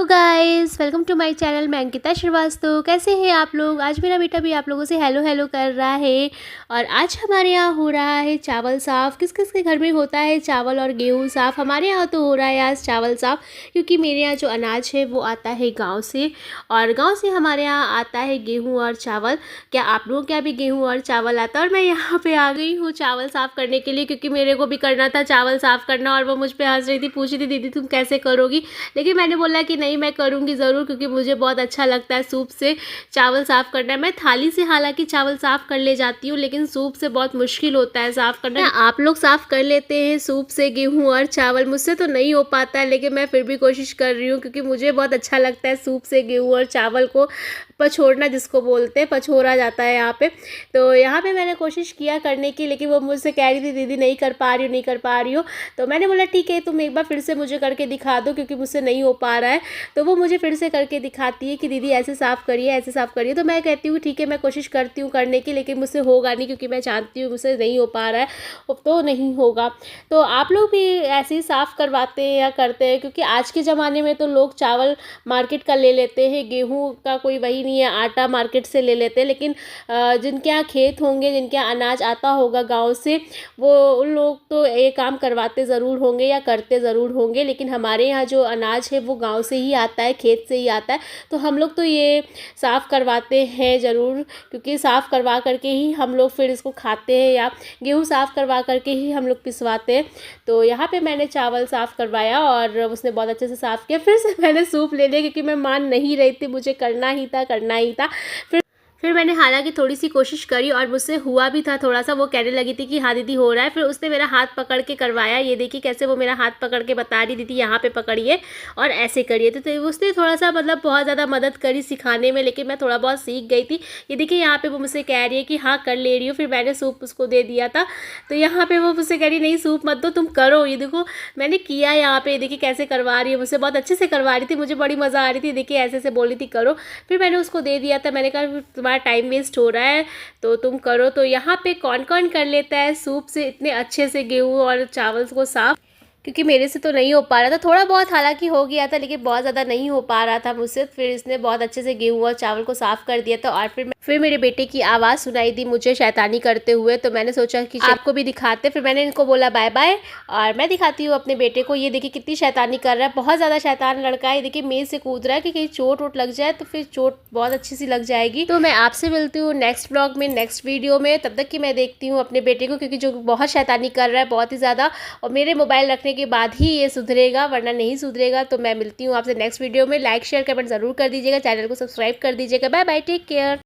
तो guys welcome to my channel. मैं अंकिता श्रीवास्तव। कैसे हैं आप लोग? आज मेरा बेटा भी आप लोगों से हेलो हेलो कर रहा है। और आज हमारे यहाँ हो रहा है चावल साफ़। किस किस के घर में होता है चावल और गेहूँ साफ़? हमारे यहाँ तो हो रहा है आज चावल साफ़, क्योंकि मेरे यहाँ जो अनाज है वो आता है गाँव से, और गाँव से हमारे यहाँ आता है गेहूँ और चावल। क्या आप लोगों के यहाँ भी गेहूँ और चावल आता है? और मैं यहाँ पर आ गई हूँ चावल साफ़ करने के लिए, क्योंकि मेरे को भी करना था चावल साफ़ करना। और वो मुझ पर हंस रही थी, पूछ रही थी दीदी तुम कैसे करोगी, लेकिन मैंने बोला कि नहीं मैं करूँगी ज़रूर, क्योंकि मुझे बहुत अच्छा लगता है सूप से चावल साफ़ करना। मैं थाली से हालांकि चावल साफ़ कर ले जाती हूँ, लेकिन सूप से बहुत मुश्किल होता है साफ़ करना। आप लोग साफ़ कर लेते हैं सूप से गेहूँ और चावल, मुझसे तो नहीं हो पाता है, लेकिन मैं फिर भी कोशिश कर रही हूँ, क्योंकि मुझे बहुत अच्छा लगता है सूप से गेहूँ और चावल को पछोड़ना, जिसको बोलते हैं पछोड़ा जाता है यहाँ पे। तो यहाँ पे मैंने कोशिश किया करने की, लेकिन वो मुझसे कह रही थी दीदी नहीं कर पा रही हो, नहीं कर पा रही हो। तो मैंने बोला ठीक है तुम एक बार फिर से मुझे करके दिखा दो, क्योंकि मुझसे नहीं हो पा रहा है। तो वो मुझे फिर से करके दिखाती है कि दीदी ऐसे साफ़ करिए, ऐसे साफ़ करिए। तो मैं कहती हूँ ठीक है मैं कोशिश करती हूँ करने की, लेकिन मुझसे होगा नहीं, क्योंकि मैं जानती हूँ मुझसे नहीं हो पा रहा है, अब तो नहीं होगा। तो आप लोग भी ऐसे ही साफ़ करवाते हैं या करते हैं? क्योंकि आज के ज़माने में तो लोग चावल मार्केट का ले लेते हैं, गेहूँ का कोई वही नहीं है, आटा मार्केट से ले लेते हैं। लेकिन जिनके यहाँ खेत होंगे, जिनके यहाँ अनाज आता होगा गाँव से, वो उन लोग तो ये काम करवाते ज़रूर होंगे या करते ज़रूर होंगे। लेकिन हमारे यहाँ जो अनाज है वो गाँव से ही आता है, खेत से ही आता है। तो हम लोग तो ये साफ़ करवाते हैं ज़रूर, क्योंकि साफ़ करवा करके ही हम लोग फिर इसको खाते हैं, या गेहूँ साफ़ करवा करके ही हम लोग पिसवाते हैं। तो यहाँ पे मैंने चावल साफ़ करवाया और उसने बहुत अच्छे से साफ़ किया। फिर से मैंने सूप ले लिया, क्योंकि मैं मान नहीं रही थी, मुझे करना ही था करना ही था। फिर मैंने हालांकि थोड़ी सी कोशिश करी और मुझसे हुआ भी था थोड़ा सा। वो कहने लगी थी कि हाँ दीदी हो रहा है। फिर उसने मेरा हाथ पकड़ के करवाया। ये देखिए कैसे वो मेरा हाथ पकड़ के बता रही दीदी यहाँ पे पकड़िए और ऐसे करिए। तो उसने थोड़ा सा मतलब बहुत ज़्यादा मदद करी सिखाने में, लेकिन मैं थोड़ा बहुत सीख गई थी। ये देखिए यहाँ पर वो मुझसे कह रही है कि हाँ कर ले रही हूँ। फिर मैंने सूप उसको दे दिया था। तो यहाँ पर वो मुझसे कह रही नहीं सूप मत दो, तुम करो। ये देखो मैंने किया यहाँ पे, देखिए कैसे करवा रही है, मुझसे बहुत अच्छे से करवा रही थी, मुझे बड़ी मज़ा आ रही थी। देखिए ऐसे ऐसे बोल रही थी करो। फिर मैंने उसको दे दिया था। मैंने कहा तुम्हारा टाइम वेस्ट हो रहा है तो तुम करो। तो यहाँ पे कौन कौन कर लेता है सूप से इतने अच्छे से गेहूँ और चावल को साफ़? क्योंकि मेरे से तो नहीं हो पा रहा था, थोड़ा बहुत हालांकि हो गया था, लेकिन बहुत ज़्यादा नहीं हो पा रहा था मुझसे। फिर इसने बहुत अच्छे से गेहूँ और चावल को साफ़ कर दिया था। और फिर मेरे बेटे की आवाज़ सुनाई दी मुझे शैतानी करते हुए। तो मैंने सोचा कि आपको भी दिखाते। फिर मैंने इनको बोला बाय बाय, और मैं दिखाती हूँ अपने बेटे को। ये देखिए कितनी शैतानी कर रहा है, बहुत ज़्यादा शैतान लड़का है। देखिए मेज़ से कूद रहा है कि कहीं चोट वोट लग जाए, तो फिर चोट बहुत अच्छी सी लग जाएगी। तो मैं आपसे मिलती हूँ नेक्स्ट ब्लॉग में, नेक्स्ट वीडियो में। तब तक कि मैं देखती हूँ अपने बेटे को, क्योंकि जो बहुत शैतानी कर रहा है बहुत ही ज़्यादा, और मेरे मोबाइल रखने के बाद ही ये सुधरेगा, वरना नहीं सुधरेगा। तो मैं मिलती हूँ आपसे नेक्स्ट वीडियो में। लाइक शेयर कमेंट ज़रूर कर दीजिएगा, चैनल को सब्सक्राइब कर दीजिएगा। Bye bye, take care.